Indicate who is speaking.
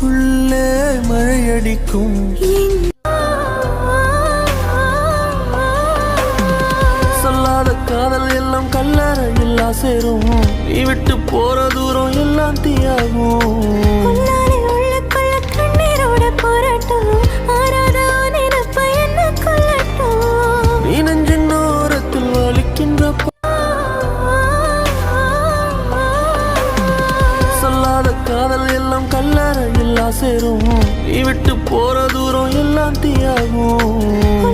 Speaker 1: நெஞ்சுக்குள்ளே மழையடிக்கும். சொல்லாத காதல் எல்லாம் கல்லறையில் சேரும். நீ விட்டு போற தூரம் எல்லாம் தீயாகும். நீ நெஞ்சின் ஓரத்தில் வலிக்கின்ற சொல்லாத காதல் எல்லாம் கல்லறையில் சேரும். நீ விட்டு போற தூரம் எல்லாம் தீயாகும்.